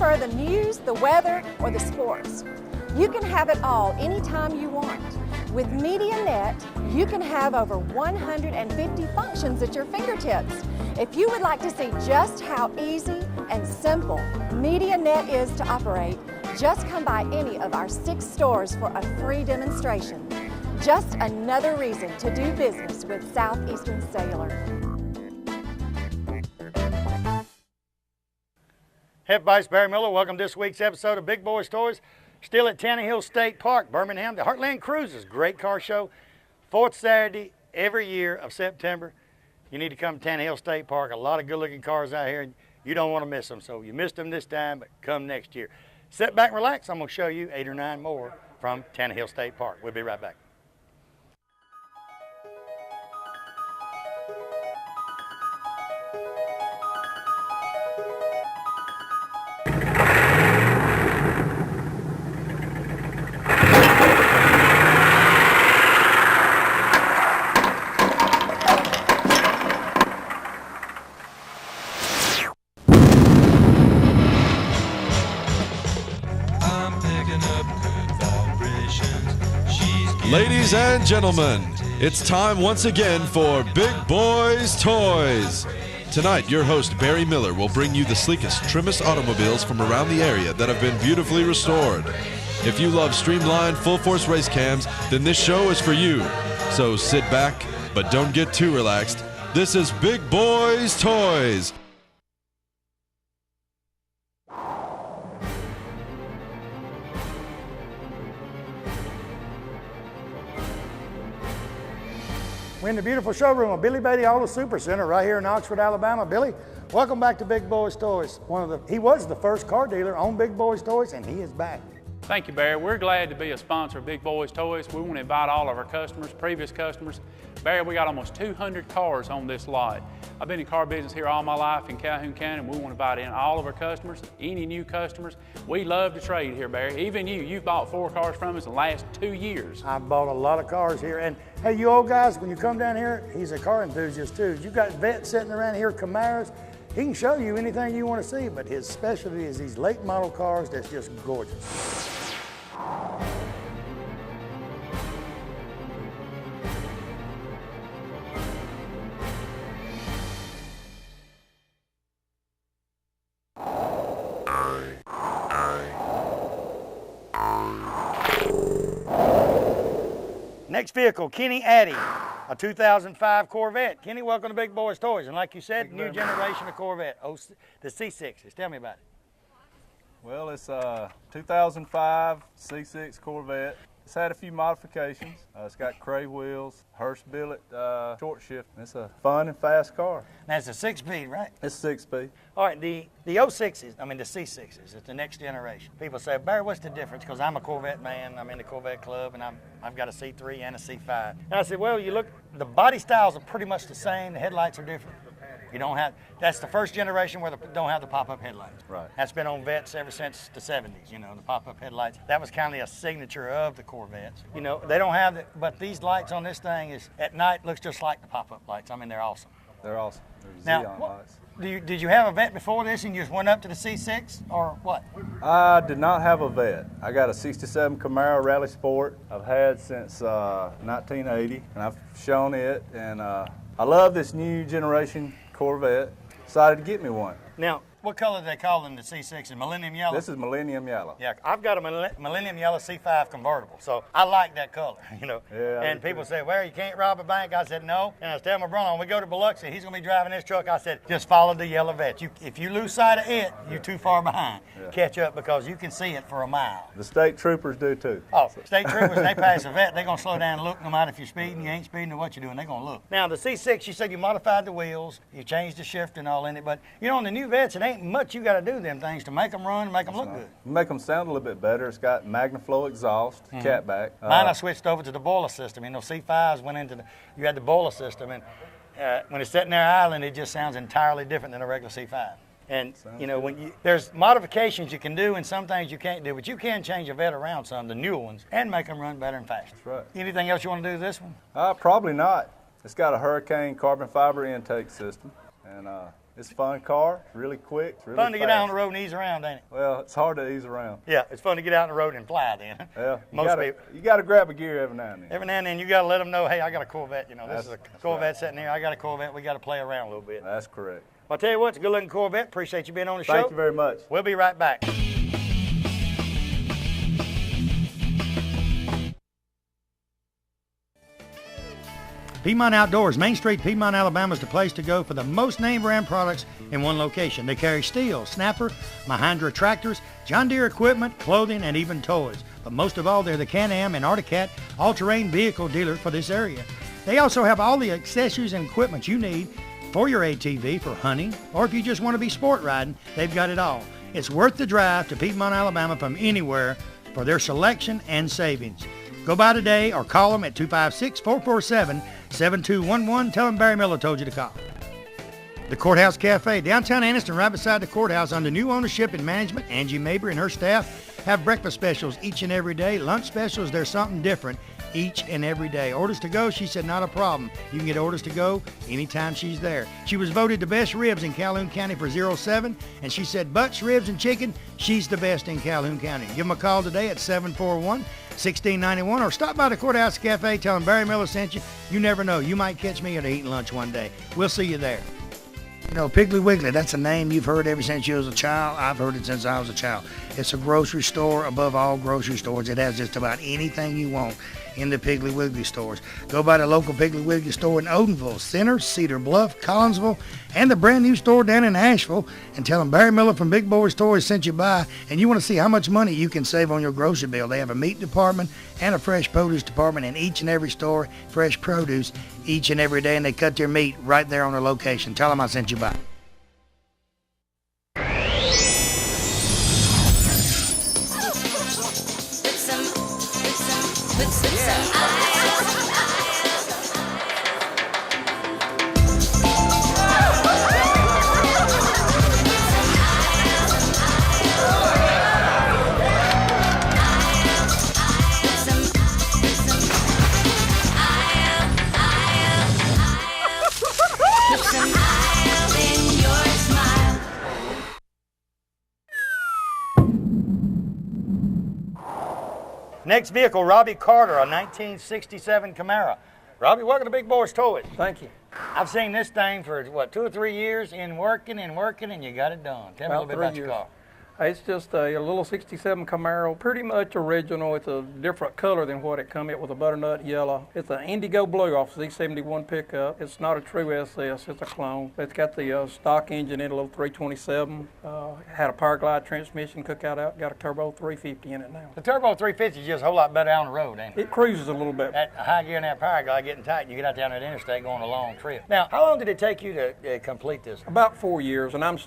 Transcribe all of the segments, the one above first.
prefer the news, the weather, or the sports? You can have it all anytime you want. With MediaNet, you can have over 150 functions at your fingertips. If you would like to see just how easy and simple MediaNet is to operate, just come by any of our 6 stores for a free demonstration. Just another reason to do business with Southeastern Cellular. Hey everybody, it's Barry Miller. Welcome to this week's episode of Big Boys Toys. Still at Tannehill State Park, Birmingham, the Heartland Cruises, great car show. 4th Saturday every year of September. You need to come to Tannehill State Park. A lot of good looking cars out here and you don't want to miss them. So you missed them this time, but come next year. Sit back and relax. I'm going to show you 8 or 9 more from Tannehill State Park. We'll be right back. Ladies and gentlemen, it's time once again for Big Boys Toys. Tonight, your host Barry Miller will bring you the sleekest, trimmest automobiles from around the area that have been beautifully restored. If you love streamlined, full-force race cams, then this show is for you. So sit back, but don't get too relaxed. This is Big Boys Toys. We're in the beautiful showroom of Billy Beatty Auto Super Center right here in Oxford, Alabama. Billy, welcome back to Big Boys Toys. He was the first car dealer on Big Boys Toys, and he is back. Thank you, Barry. We're glad to be a sponsor of Big Boys Toys. We want to invite all of our customers, previous customers. Barry, we got almost 200 cars on this lot. I've been in car business here all my life in Calhoun County, and we want to invite in all of our customers, any new customers. We love to trade here, Barry. Even you've bought 4 cars from us in the last 2 years. I've bought a lot of cars here, and hey, you old guys, when you come down here, he's a car enthusiast too. You got vets sitting around here, Camaros. He can show you anything you want to see, but his specialty is these late model cars that's just gorgeous. Next vehicle, Kenny Addy, a 2005 Corvette. Kenny, welcome to Big Boys Toys. And like you said, new generation of Corvette, the C6s. Tell me about it. Well, it's a 2005 C6 Corvette. It's had a few modifications. It's got Cray wheels, Hurst billet short shift. It's a fun and fast car. That's a 6-speed, right? It's 6-speed. All right, the 06s, I mean the C6s, it's the next generation. People say, Barry, what's the difference? Because I'm a Corvette man, I'm in the Corvette club, and I've got a C3 and a C5. And I said, well, you look, the body styles are pretty much the same, the headlights are different. You don't have, that's the first generation where they don't have the pop-up headlights. Right. That's been on Vets ever since the 70s, you know, the pop-up headlights. That was kind of a signature of the Corvettes. You know, they don't have, but these lights on this thing is, at night, looks just like the pop-up lights. I mean, they're awesome. They're awesome. They're Xeon Now, lights. Did you have a Vet before this and you just went up to the C6 or what? I did not have a Vet. I got a 67 Camaro Rally Sport I've had since 1980, and I've shown it, and I love this new generation Corvette. Decided to get me one. Now, what color do they call them, the C6? Millennium Yellow? This is Millennium Yellow. Yeah, I've got a Millennium Yellow C5 convertible, so I like that color, you know. Yeah, and people say, well, you can't rob a bank. I said, no. And I was telling my brother, when we go to Biloxi, he's going to be driving this truck. I said, just follow the yellow Vet. If you lose sight of it, you're too far behind. Yeah. Catch up because you can see it for a mile. The state troopers do too. Oh, state troopers, they pass a Vet, they're going to slow down and look no matter if you're speeding, you ain't speeding, or what you're doing, they're going to look. Now, the C6, you said you modified the wheels, you changed the shift and all in it, but, you know, on the new Vets, it ain't much you got to do them things to make them run and make them look good. Make them sound a little bit better. It's got MagnaFlow exhaust, catback. Mine I switched over to the boiler system. You know, C5s went into you had the boiler system, and when it's sitting there idling, it just sounds entirely different than a regular C5. And you know, when there's modifications you can do and some things you can't do, but you can change a Vet around some, the newer ones, and make them run better and faster. That's right. Anything else you want to do to this one? Probably not. It's got a Hurricane carbon fiber intake system, and It's a fun car, really quick, it's really Fun to get fast. out on the road and ease around, ain't it? Well, it's hard to ease around. Yeah, it's fun to get out on the road and fly then. Yeah, Most people. you gotta grab a gear every now and then. Every now and then you got to let them know, hey, I got a Corvette. You know, this is a That's Corvette right. sitting here. I got a Corvette. We got to play around a little bit. That's correct. Well, I'll tell you what, it's a good-looking Corvette. Appreciate you being on the show. Thank you very much. We'll be right back. Piedmont Outdoors, Main Street, Piedmont, Alabama is the place to go for the most name brand products in one location. They carry Steel, Snapper, Mahindra tractors, John Deere equipment, clothing, and even toys. But most of all, they're the Can-Am and Arctic Cat all-terrain vehicle dealer for this area. They also have all the accessories and equipment you need for your ATV for hunting, or if you just want to be sport riding, they've got it all. It's worth the drive to Piedmont, Alabama from anywhere for their selection and savings. Go by today or call them at 256-447-7211. Tell them Barry Miller told you to call. The Courthouse Cafe, downtown Anniston, right beside the courthouse, under new ownership and management. Angie Mabry and her staff have breakfast specials each and every day. Lunch specials, there's something different each and every day. Orders to go, she said, not a problem. You can get orders to go anytime she's there. She was voted the best ribs in Calhoun County for 07, and she said butts, ribs, and chicken, she's the best in Calhoun County. Give them a call today at 741-1691, or stop by the Courthouse Cafe, tell them Barry Miller sent you. You never know, you might catch me at eating lunch one day. We'll see you there. You know, Piggly Wiggly, that's a name you've heard ever since you was a child. I've heard it since I was a child. It's a grocery store above all grocery stores. It has just about anything you want in the Piggly Wiggly stores. Go by the local Piggly Wiggly store in Odenville, Center, Cedar Bluff, Collinsville, and the brand new store down in Asheville, and tell them Barry Miller from Big Boyz Toys sent you by, and you want to see how much money you can save on your grocery bill. They have a meat department and a fresh produce department in each and every store, fresh produce each and every day, and they cut their meat right there on their location. Tell them I sent you by. Next vehicle, Robbie Carter, a 1967 Camaro. Robbie, welcome to Big Boyz Toys. Thank you. I've seen this thing for, what, 2 or 3 years in working, and you got it done. Tell me a little bit about your car. It's just a little 67 Camaro, pretty much original. It's a different color than what it come in with, a butternut yellow. It's an indigo blue off Z71 pickup. It's not a true SS, it's a clone. It's got the stock engine in a little 327. Had a power glide transmission, cookout out, got a turbo 350 in it now. The turbo 350 is just a whole lot better on the road, ain't it? It cruises a little bit. That high gear and that power glide getting tight, you get out there on that interstate going a long trip. Now, how long did it take you to complete this? About 4 years, and I'm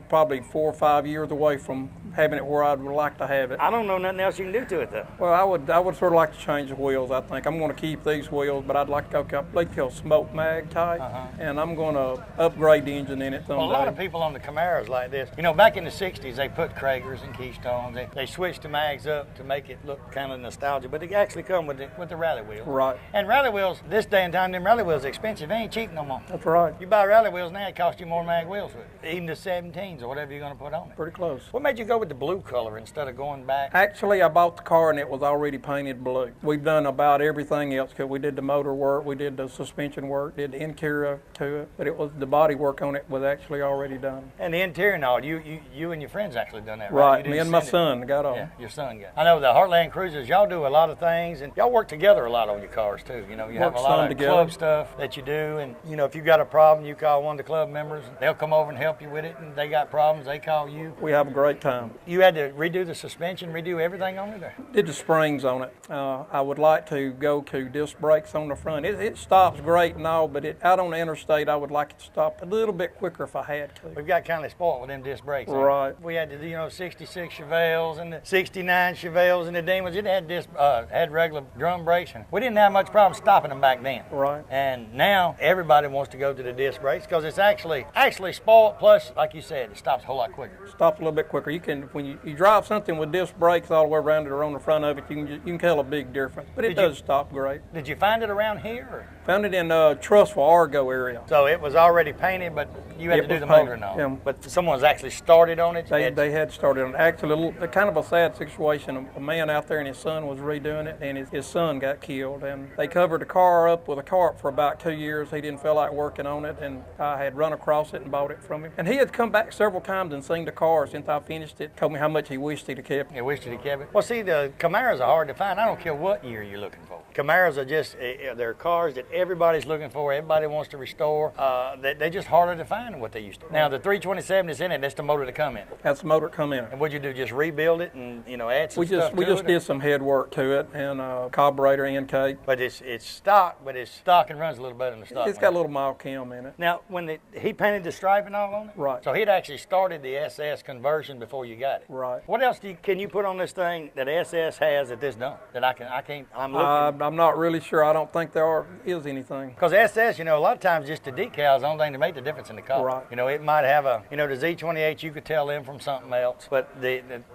probably 4 or 5 years away from having it where I'd like to have it. I don't know nothing else you can do to it, though. Well, I would sort of like to change the wheels, I think. I'm going to keep these wheels, but I'd like to go complete smoke mag type, and I'm going to upgrade the engine in it someday. Well, a lot of people on the Camaros like this. You know, back in the 60s, they put Kragers and Keystones. They switched the mags up to make it look kind of nostalgic, but they actually come with the rally wheels. Right. And rally wheels, this day and time, them rally wheels are expensive. They ain't cheap no more. That's right. You buy rally wheels now, it costs you more than mag wheels with it. Even the 17s or whatever you're going to put on it. Pretty close. What made you go with the blue color instead of going back? Actually, I bought the car and it was already painted blue. We've done about everything else. We did the motor work, we did the suspension work, did the interior to it, but it was the body work on it was actually already done. And the interior and all, you and your friends actually done that, right? Right, me and my son got on. Yeah, your son got. I know the Heartland Cruisers, y'all do a lot of things, and y'all work together a lot on your cars too. You know, you have a lot of club stuff that you do, and you know, if you got a problem, you call one of the club members, and they'll come over and help you with it, and they got problems, they call you. We have a great time. You had to redo the suspension, redo everything on it there? Did the springs on it. I would like to go to disc brakes on the front. It stops great and all, but out on the interstate, I would like it to stop a little bit quicker if I had to. We've got kind of spoiled with them disc brakes. Right. We had the 66 Chevelles and the 69 Chevelles and the Demons. It had regular drum brakes, and we didn't have much problem stopping them back then. Right. And now everybody wants to go to the disc brakes because it's actually spoiled. Plus, like you said, it stops a whole lot quicker. Stops a little bit quicker. You can when you drive something with disc brakes all the way around it or on the front of it, you can tell a big difference. But it does stop great. Did you find it around here? Or? Found it in Trussville, Argo area. So it was already painted, but you had It to do was the motor painted, and all. yeah. But someone's actually started on it. They had started on it. Actually, kind of a sad situation. A man out there and his son was redoing it, and his son got killed. And they covered the car up with a tarp for about 2 years. He didn't feel like working on it, and I had run across it and bought it from him. And he had come back several times and seen the car since I finished it. Told me how much he wished he'd have kept it. You wished he'd kept it? Well, see, the Camaros are hard to find. I don't care what year you're looking for. Camaros are just, they're cars that everybody's looking for, everybody wants to restore. They're just harder to find than what they used to. Now, the 327 is in it, that's the motor to come in. That's the motor come in. And what'd you do, just rebuild it and, add some stuff to it? We just did some head work to it and carburetor intake. But it's stock, but it's stock and runs a little better than the stock. It's got a little mild cam in it. Now, when he painted the striping all on it? Right. So he'd actually started the SS conversion before you got it. Right. What else can you put on this thing that SS has that this don't? That I'm looking. I'm not really sure. I don't think there is anything. Because SS, a lot of times just the decal is the only thing to make the difference in the car. Right. It might have the Z28, you could tell them from something else. But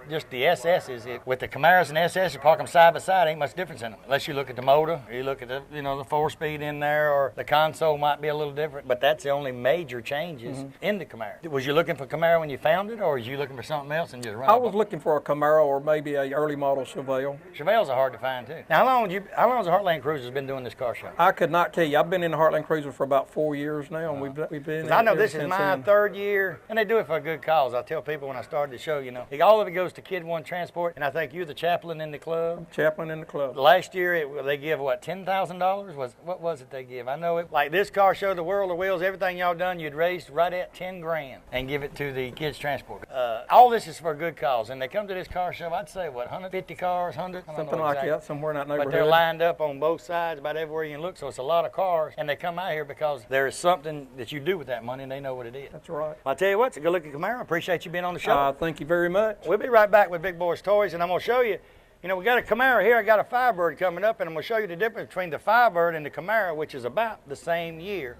just the SS's, with the Camaros and SS, you park them side by side, ain't much difference in them. Unless you look at the motor, or you look at the 4-speed in there, or the console might be a little different. But that's the only major changes in the Camaro. Was you looking for Camaro when you found it, or was you looking for something else and just run? I was looking for a Camaro or maybe a early model Chevelle. Chevelles are hard to find too. Now, how long has the Heartland Cruisers been doing this car show? I could not tell you. I've been in the Heartland Cruiser for about 4 years now, and we've been. I know this is my third year, and they do it for a good cause. I tell people when I started the show, all of it goes to Kid One Transport, and I think you're the chaplain in the club. Chaplain in the club. Last year they give what, $10,000? What was it they give? I know it like this car show, the World of Wheels, everything y'all done, you'd raised right at 10 grand and give it to the Kids Transport. All this is for a good cause, and they come to this car show. I'd say 150 cars, 100, something like that, somewhere in that neighborhood. But they're lined up on both sides, about everywhere you can look. So it's a lot of cars, and they come out here because there is something that you do with that money, and they know what it is. That's right. I'll tell you what, it's a good looking Camaro. I appreciate you being on the show. Thank you very much. We'll be right back with Big Boyz Toys, and I'm going to show you. We got a Camaro here. I got a Firebird coming up, and I'm going to show you the difference between the Firebird and the Camaro, which is about the same year.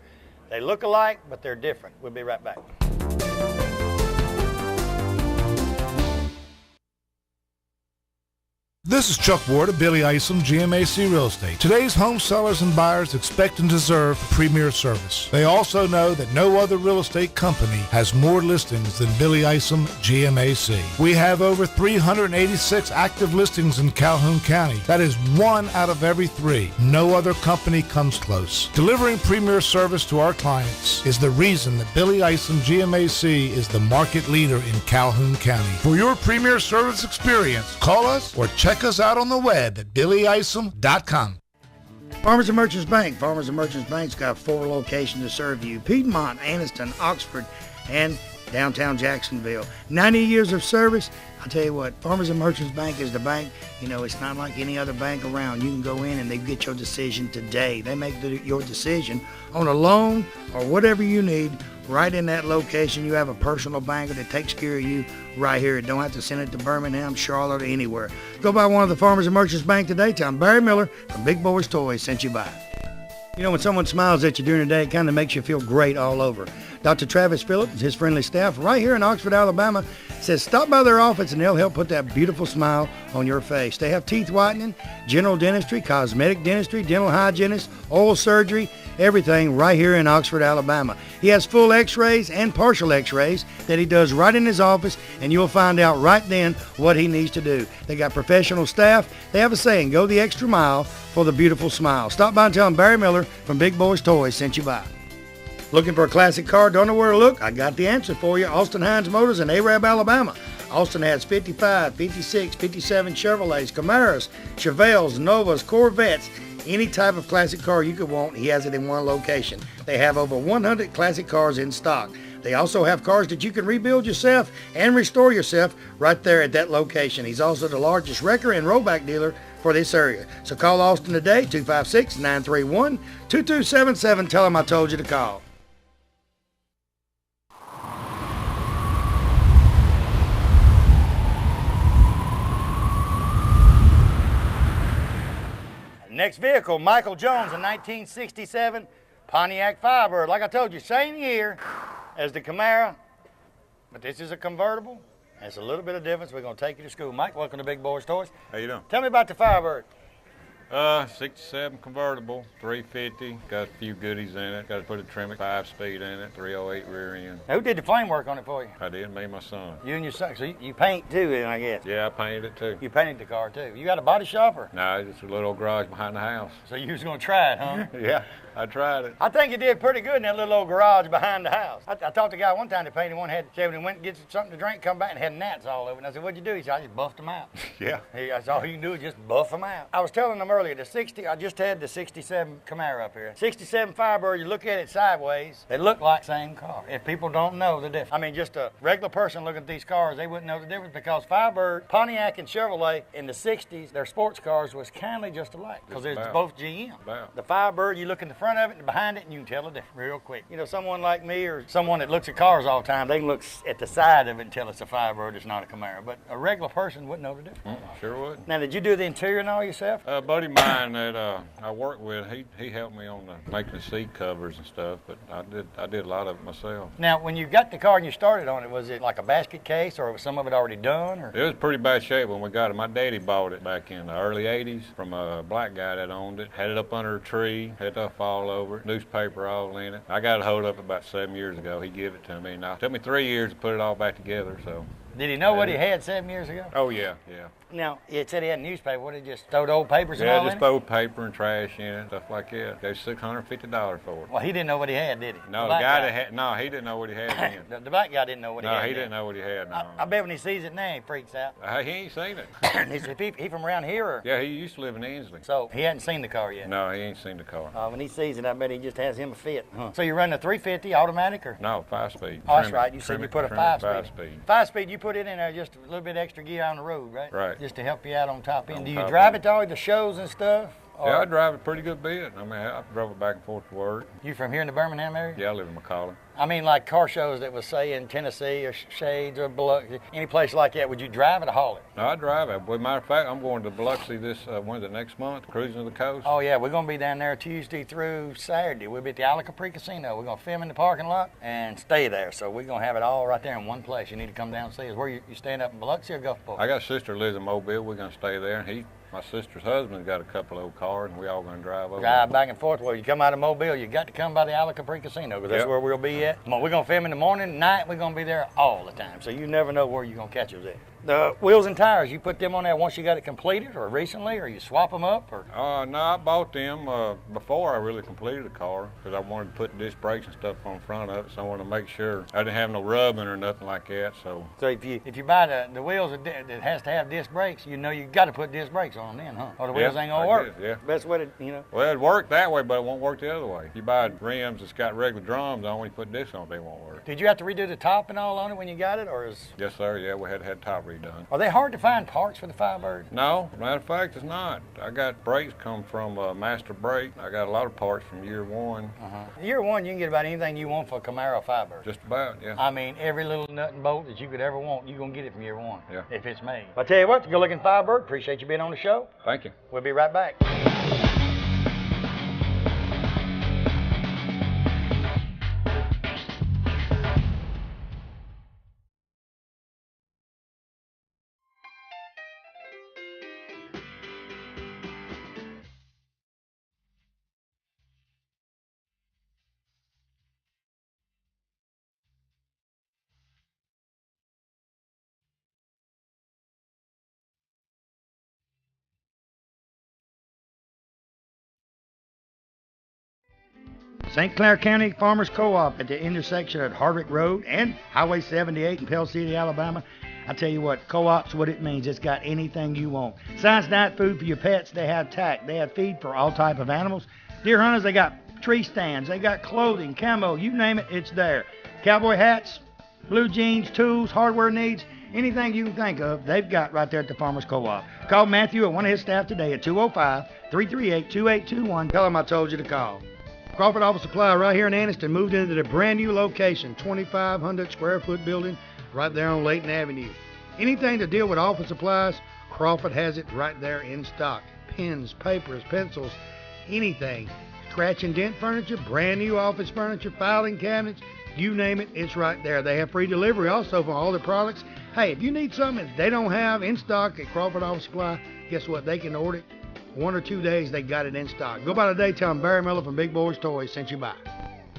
They look alike, but they're different. We'll be right back. This is Chuck Ward of Billy Isom GMAC Real Estate. Today's home sellers and buyers expect and deserve premier service. They also know that no other real estate company has more listings than Billy Isom GMAC. We have over 386 active listings in Calhoun County. That is 1 out of every 3. No other company comes close. Delivering premier service to our clients is the reason that Billy Isom GMAC is the market leader in Calhoun County. For your premier service experience, call us or check us out on the web at billyisom.com. Farmers and Merchants Bank. Farmers and Merchants Bank's got 4 locations to serve you: Piedmont, Anniston, Oxford, and downtown Jacksonville. 90 years of service. I'll tell you what, Farmers and Merchants Bank is the bank. It's not like any other bank around. You can go in and they get your decision today. They make your decision on a loan or whatever you need right in that location. You have a personal banker that takes care of you right here. You don't have to send it to Birmingham, Charlotte, or anywhere. Go by one of the Farmers and Merchants Bank today. Tell them Barry Miller from Big Boyz Toys sent you by. When someone smiles at you during the day, it kind of makes you feel great all over. Dr. Travis Phillips and his friendly staff right here in Oxford, Alabama, says stop by their office and they'll help put that beautiful smile on your face. They have teeth whitening, general dentistry, cosmetic dentistry, dental hygienist, oral surgery, everything right here in Oxford, Alabama. He has full x-rays and partial x-rays that he does right in his office, and you'll find out right then what he needs to do. They got professional staff. They have a saying, go the extra mile for the beautiful smile. Stop by and tell them Barry Miller from Big Boyz Toys sent you by. Looking for a classic car? Don't know where to look? I got the answer for you. Austin Hines Motors in Arab, Alabama. Austin has 55, 56, 57 Chevrolets, Camaros, Chevelles, Novas, Corvettes. Any type of classic car you could want, he has it in one location. They have over 100 classic cars in stock. They also have cars that you can rebuild yourself and restore yourself right there at that location. He's also the largest wrecker and rollback dealer for this area. So call Austin today, 256-931-2277. Tell him I told you to call. Next vehicle, Michael Jones, a 1967 Pontiac Firebird. Like I told you, same year as the Camaro, but this is a convertible. There's a little bit of difference. We're going to take you to school. Mike, welcome to Big Boyz Toys. How you doing? Tell me about the Firebird. 67 convertible, 350. Got a few goodies in it. Got to put a trim 5-speed in it, 308 rear end. Now, who did the flame work on it for you? I did, me and my son. You and your son. So you paint too, then, I guess. Yeah, I painted it too. You painted the car too. You got a body shop or? No, it's just a little garage behind the house. So you was gonna try it, huh? Yeah, I tried it. I think you did pretty good in that little old garage behind the house. I talked to a guy one time that painted one, had when he went and get something to drink, come back and had gnats all over it. And I said, what'd you do? He said, I just buffed them out. Yeah. That's all you can do is just buff them out. I was telling them earlier, I just had the 67 Camaro up here. 67 Firebird, you look at it sideways, they look like the same car. If people don't know the difference. I mean, just a regular person looking at these cars, they wouldn't know the difference because Firebird, Pontiac, and Chevrolet in the 60s, their sports cars was kind of just alike because it's both GM. The Firebird, you look in the front of it and behind it, and you can tell the difference real quick. You know, someone like me or someone that looks at cars all the time, they can look at the side of it and tell it's a Firebird, it's not a Camaro. But a regular person wouldn't know the difference. Sure would. Now, did you do the interior and all yourself? A buddy of mine that I work with, he helped me on making the seat covers and stuff, but I did a lot of it myself. Now, when you got the car and you started on it, was it like a basket case or was some of it already done? Or? It was pretty bad shape when we got it. My daddy bought it back in the early 80s from a black guy that owned it. Had it up under a tree, had stuff all over it, newspaper all in it. I got it hold up about 7 years ago. He gave it to me. Now, it took me 3 years to put it all back together, so. Did he know what he had 7 years ago? Oh, yeah, yeah. Now, it said he had a newspaper. What, did he just throw the old papers and all in it? Yeah, just throw paper and trash in it, stuff like that. Gave $650 for it. Well, he didn't know what he had, did he? No, the guy that had, no, he didn't know what he had then. The black guy didn't know what he had. No, he didn't know what he had, no. I bet when he sees it now, he freaks out. He ain't seen it. He from around here? Or? Yeah, he used to live in Ainsley. So he hadn't seen the car yet? No, he ain't seen the car. When he sees it, I bet he just has him a fit. Huh. So you run a 350 automatic or? No, 5-speed. Oh, that's right. You said you put a 5-speed. 5-speed. 5-speed, you put it in there just a little bit extra gear on the road, right? Right. Just to help you out on top end. Do you top drive end. it to all the shows and stuff? Yeah, I drive it pretty good bit. I mean, I drove it back and forth to work. You from here in the Birmingham area? Yeah, I live in McCollum. I mean, like car shows that was, say, in Tennessee or Shades or Biloxi, any place like that, would you drive it or haul it? No, I drive it. As a matter of fact, I'm going to Biloxi the next month, cruising to the coast. Oh, yeah, we're going to be down there Tuesday through Saturday. We'll be at the Ala Capri Casino. We're going to film in the parking lot and stay there. So we're going to have it all right there in one place. You need to come down and see us. Where you staying up in Biloxi or Gulfport? I got a sister who lives in Mobile. We're going to stay there. My sister's husband's got a couple of old cars, and we all going to drive over. Drive back and forth. Well, you come out of Mobile, you got to come by the Ala Capri Casino because that's where we'll be at. Come on, we're going to film in the morning, night. We're going to be there all the time. So you never know where you're going to catch us at. The wheels and tires, you put them on there once you got it completed or recently, or you swap them up? Or? No, I bought them before I really completed the car because I wanted to put disc brakes and stuff on front of it, so I wanted to make sure I didn't have no rubbing or nothing like that. So if you buy the wheels that has to have disc brakes, you know you got to put disc brakes on them then, huh? Or the wheels ain't going to work. Yeah. Best way to, you know. Well, it worked that way, but it won't work the other way. If you buy rims that's got regular drums on, when you put discs on, they won't work. Did you have to redo the top and all on it when you got it, or is? Yes, sir. Yeah, we had top redone. Are they hard to find parts for the Firebird? No, matter of fact, it's not. I got brakes come from Master Brake. I got a lot of parts from year one. Year one, you can get about anything you want for a Camaro Firebird. Just about, yeah. I mean, every little nut and bolt that you could ever want, you're going to get it from year one. Yeah. If it's made. I tell you what, good looking Firebird. Appreciate you being on the show. Thank you. We'll be right back. St. Clair County Farmers Co-op at the intersection of Hardwick Road and Highway 78 in Pell City, Alabama. I tell you what, co-op's what it means. It's got anything you want. Science Diet food for your pets. They have tack. They have feed for all type of animals. Deer hunters, they got tree stands. They got clothing, camo, you name it, it's there. Cowboy hats, blue jeans, tools, hardware needs, anything you can think of, they've got right there at the Farmers Co-op. Call Matthew or one of his staff today at 205-338-2821. Tell him I told you to call. Crawford Office Supply right here in Anniston moved into the brand new location, 2,500 square foot building right there on Layton Avenue. Anything to deal with office supplies, Crawford has it right there in stock. Pens, papers, pencils, anything. Scratch and dent furniture, brand new office furniture, filing cabinets, you name it, it's right there. They have free delivery also for all their products. Hey, if you need something that they don't have in stock at Crawford Office Supply, guess what? They can order it 1 or 2 days, they got it in stock. Go by today, tell them Barry Miller from Big Boyz Toys sent you by.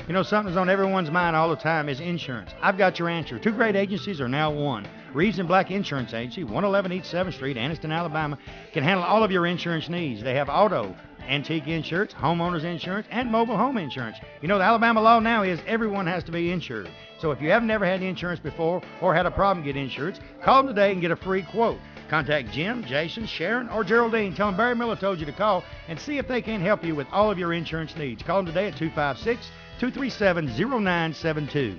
You know, something that's on everyone's mind all the time is insurance. I've got your answer. 2 great agencies are now one. Reeves and Black Insurance Agency, 111 East 7th Street, Anniston, Alabama, can handle all of your insurance needs. They have auto, antique insurance, homeowners insurance, and mobile home insurance. You know, the Alabama law now is everyone has to be insured. So if you have never had insurance before or had a problem getting insurance, call them today and get a free quote. Contact Jim, Jason, Sharon, or Geraldine. Tell them Barry Miller told you to call and see if they can help you with all of your insurance needs. Call them today at 256-237-0972.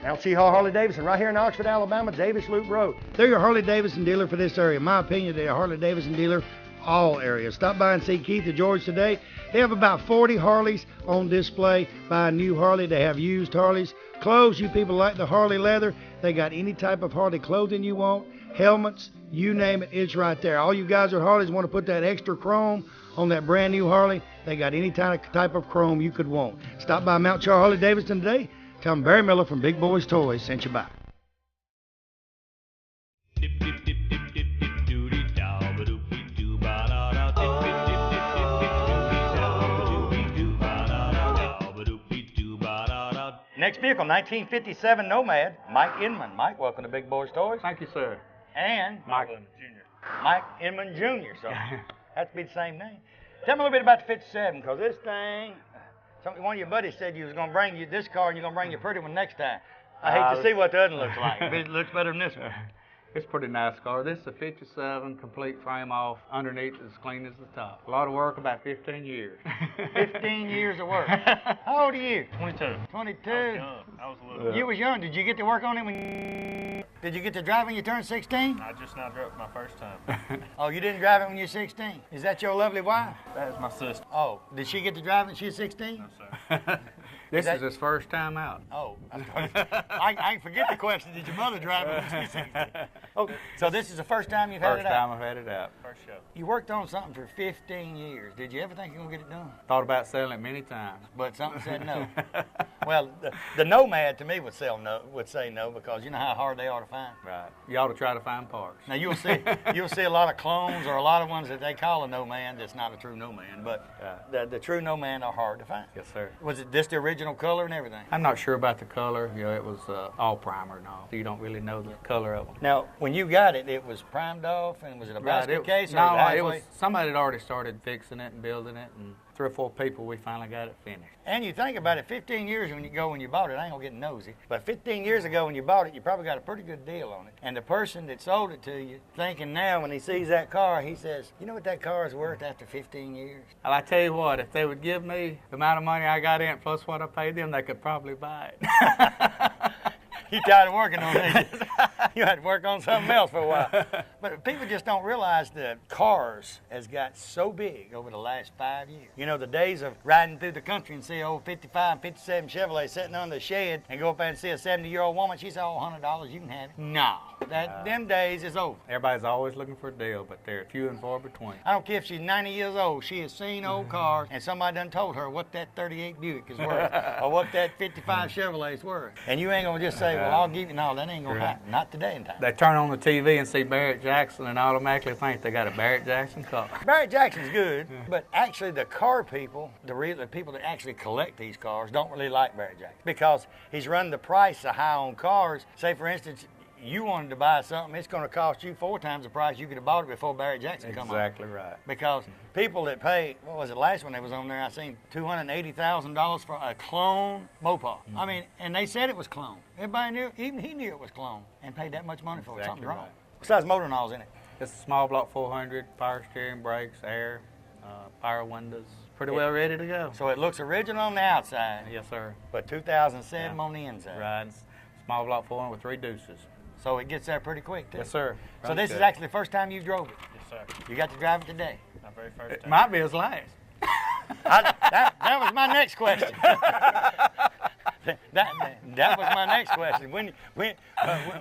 LC Hall Harley-Davidson, right here in Oxford, Alabama, Davis Loop Road. They're your Harley-Davidson dealer for this area. In my opinion, they're a Harley-Davidson dealer all areas. Stop by and see Keith or George today. They have about 40 Harleys on display. Buy a new Harley. They have used Harleys. Clothes, you people like the Harley leather. They got any type of Harley clothing you want. Helmets, you name it, it's right there. All you guys at Harleys want to put that extra chrome on that brand new Harley. They got any type of chrome you could want. Stop by Mount Charles Harley-Davidson today. Tell them Barry Miller from Big Boyz Toys sent you by. Next vehicle, 1957 Nomad, Mike Inman. Mike, welcome to Big Boyz Toys. Thank you, sir. And Mike Mike Inman Jr. So has to be the same name. Tell me a little bit about the 57, because this thing, one of your buddies said you was going to bring you this car and you're going to bring your pretty one next time. I hate to see what the other one looks like. It looks better than this one. It's a pretty nice car. This is a 57, complete frame off. Underneath is as clean as the top. A lot of work, about 15 years. 15 years of work. How old are you? 22. 22? I was young. I was a little. You was young. Did you get to work on it when Did you get to drive when you turned 16? I just now drove my first time. Oh, you didn't drive it when you're 16? Is that your lovely wife? That is my sister. Oh, did she get to drive when she was 16? No, sir. This is his first time out. Oh, I forget the question. Did your mother drive it when she was 16? Okay, so this is the first time you've had it out? First time I've had it out. First show. You worked on something for 15 years. Did you ever think you were going to get it done? Thought about selling it many times. But something said no. Well, the Nomad to me would say no, because you know how hard they are to find. Right. You ought to try to find parts. Now you'll see a lot of clones or a lot of ones that they call a Nomad that's not a true Nomad, but the true Nomad are hard to find. Yes, sir. Was it just the original color and everything? I'm not sure about the color. You know, it was all primer and all. You don't really know the color of them. Now, when you got it, it was primed off, and was it a basket case? No, it was somebody had already started fixing it and building it, and 3 or 4 people, we finally got it finished. And you think about it, 15 years when you bought it, I ain't gonna get nosy, but 15 years ago when you bought it, you probably got a pretty good deal on it. And the person that sold it to you, thinking now when he sees that car, he says, you know what that car is worth after 15 years? Well, I tell you what, if they would give me the amount of money I got in plus what I paid them, they could probably buy it. You tired of working on it? You had to work on something else for a while. But people just don't realize that cars has got so big over the last 5 years. You know, the days of riding through the country and see old 55, 57 Chevrolet sitting on the shed and go up there and see a 70-year-old woman, she said, oh, $100, you can have it. No, them days is over. Everybody's always looking for a deal, but they're few and far between. I don't care if she's 90 years old, she has seen old cars, and somebody done told her what that 38 Buick is worth, or what that 55 Chevrolet is worth. And you ain't gonna just say, well, I'll give you, no, that ain't gonna happen. Not today in time. They turn on the TV and see Barrett Jackson and automatically think they got a Barrett Jackson car. Barrett Jackson's good, but actually the car people, the people that actually collect these cars, don't really like Barrett Jackson, because he's run the price so high on cars. Say, for instance, you wanted to buy something, it's going to cost you 4 times the price you could have bought it before Barrett Jackson come on. Exactly right. Because people that pay, what was it, last one that was on there, I seen $280,000 for a clone Mopar. I mean, and they said it was clone. Everybody knew, even he knew it was clone, and paid that much money for it. Something wrong. What size motor and all's in it? It's a small block 400, power steering, brakes, air, power windows. Pretty well ready to go. So it looks original on the outside. Yes, sir. But 2007 on the inside. Right. Small block 400 with 3 deuces. So it gets there pretty quick, too. Yes, sir. So this is actually the first time you drove it? Yes, sir. You got to drive it today? My very first time. It might be his last. That was my next question. That was my next question.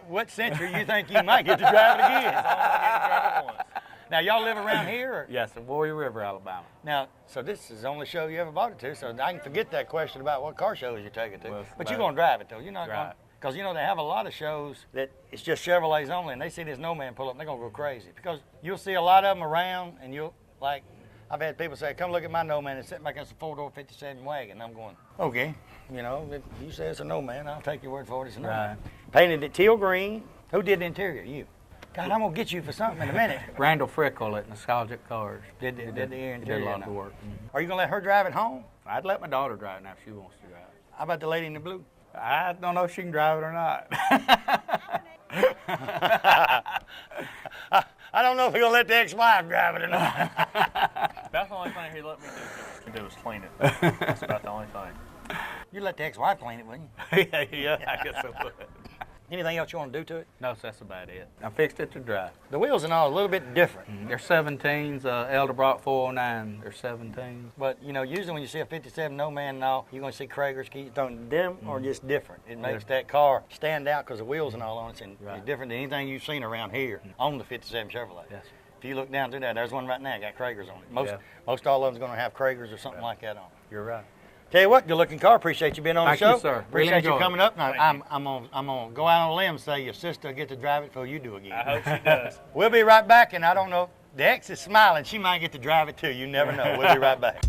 What century you think you might get to drive it again? I get to drive it once. Now, y'all live around here? Or? Yes, in Warrior River, Alabama. Now, so this is the only show you ever bought it to, so I can forget that question about what car shows you take it to. Well, but you're going to drive it, though. You're not going to. Because, you know, they have a lot of shows that it's just Chevrolets only, and they see this Nomad pull up, and they're going to go crazy. Because you'll see a lot of them around, and Like, I've had people say, come look at my no man. It's sitting back against a 4-door 57 wagon. I'm going, okay. You know, if you say it's a no man, I'll take your word for it. It's a no man. Painted it teal green. Who did the interior? You. God, I'm going to get you for something in a minute. Randall Frickle at Nostalgic Cars. Did the interior. Did a lot of the work. Are you going to let her drive it home? I'd let my daughter drive it now if she wants to drive it. How about the lady in the blue? I don't know if she can drive it or not. I don't know if he'll let the ex-wife drive it or not. That's the only thing he let me do was clean it. That's about the only thing. You let the ex-wife clean it, wouldn't you? Yeah, I guess I would. Anything else you want to do to it? No, that's about it. I fixed it to drive. The wheels and all are a little bit different. They're 17s, Eldebrock 409. They're 17s. But, you know, usually when you see a 57 no man and all, you're going to see Kragers, Keystone. Them are just different. It makes that car stand out because the wheels and all on it. And it's different than anything you've seen around here on the 57 Chevrolet. Yes. If you look down through that, there's one right now got Kragers on it. Most all of them's going to have Kragers or something like that on. You're right. Tell you what, good looking car. Appreciate you being on the show. Thank you, sir. Appreciate you coming up. Now, Thank I'm gonna go out on a limb and say your sister will get to drive it before you do again. I hope she does. We'll be right back, and I don't know. The ex is smiling. She might get to drive it too. You never know. We'll be right back.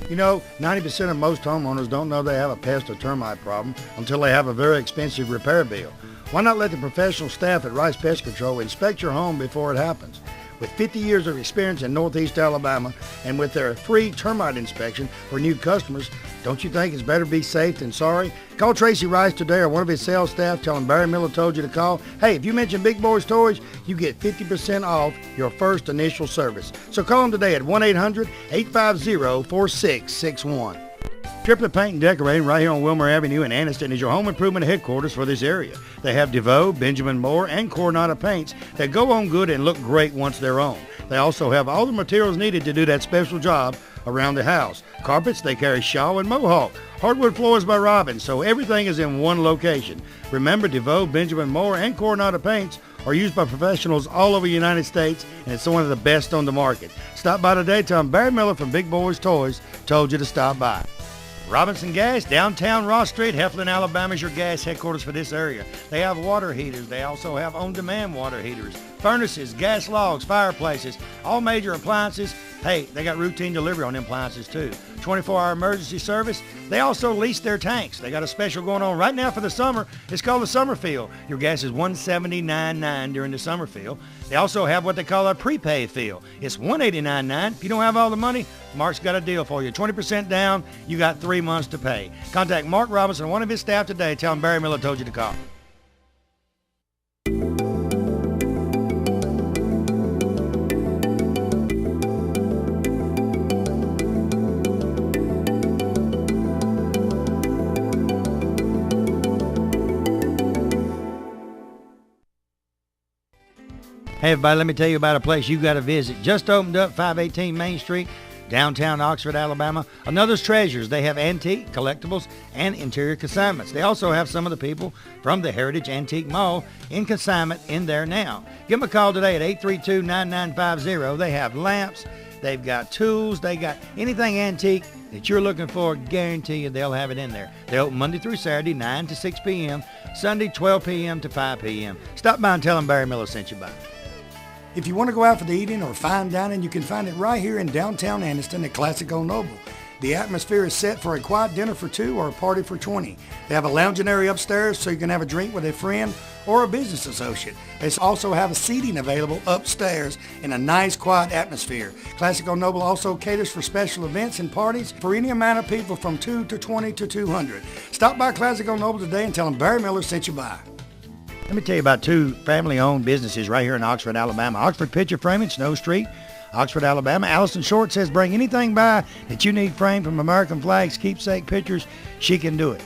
You know, 90% of most homeowners don't know they have a pest or termite problem until they have a very expensive repair bill. Why not let the professional staff at Rice Pest Control inspect your home before it happens? With 50 years of experience in Northeast Alabama and with their free termite inspection for new customers, don't you think it's better be safe than sorry? Call Tracy Rice today or one of his sales staff. Tell him Barry Miller told you to call. Hey, if you mention Big Boyz Toys, you get 50% off your first initial service. So call them today at 1-800-850-4661. Triplet Paint and Decorating right here on Wilmer Avenue in Anniston is your home improvement headquarters for this area. They have DeVoe, Benjamin Moore, and Coronado paints that go on good and look great once they're on. They also have all the materials needed to do that special job around the house. Carpets, they carry Shaw and Mohawk. Hardwood floors by Robin, so everything is in one location. Remember, DeVoe, Benjamin Moore, and Coronado paints are used by professionals all over the United States, and it's one of the best on the market. Stop by today. Tell them Barry Miller from Big Boyz Toys told you to stop by. Robinson Gas, downtown Ross Street, Heflin, Alabama is your gas headquarters for this area. They have water heaters. They also have on-demand water heaters, furnaces, gas logs, fireplaces, all major appliances. Hey, they got routine delivery on them appliances too. 24-hour emergency service. They also lease their tanks. They got a special going on right now for the summer. It's called the Summer Fill. Your gas is $179.9 during the summer fill. They also have what they call a prepaid fill. It's $189.9. If you don't have all the money, Mark's got a deal for you. 20% down, you got 3 months to pay. Contact Mark Robinson or one of his staff today. Tell him Barry Miller told you to call. Hey everybody, let me tell you about a place you got to visit. Just opened up, 518 Main Street, downtown Oxford, Alabama. Another's Treasures. They have antique, collectibles, and interior consignments. They also have some of the people from the Heritage Antique Mall in consignment in there now. Give them a call today at 832-9950. They have lamps, they've got tools, they got anything antique that you're looking for. Guarantee you they'll have it in there. They open Monday through Saturday, 9 to 6 p.m., Sunday, 12 p.m. to 5 p.m. Stop by and tell them Barry Miller sent you by. If you want to go out for the eating or fine dining, you can find it right here in downtown Anniston at Classic Old Noble. The atmosphere is set for a quiet dinner for 2 or a party for 20. They have a lounging area upstairs so you can have a drink with a friend or a business associate. They also have a seating available upstairs in a nice quiet atmosphere. Classic Old Noble also caters for special events and parties for any amount of people from 2 to 20 to 200. Stop by Classic Old Noble today and tell them Barry Miller sent you by. Let me tell you about 2 family-owned businesses right here in Oxford, Alabama. Oxford Picture Framing, Snow Street, Oxford, Alabama. Allison Short says bring anything by that you need framed from American flags, keepsake pictures. She can do it.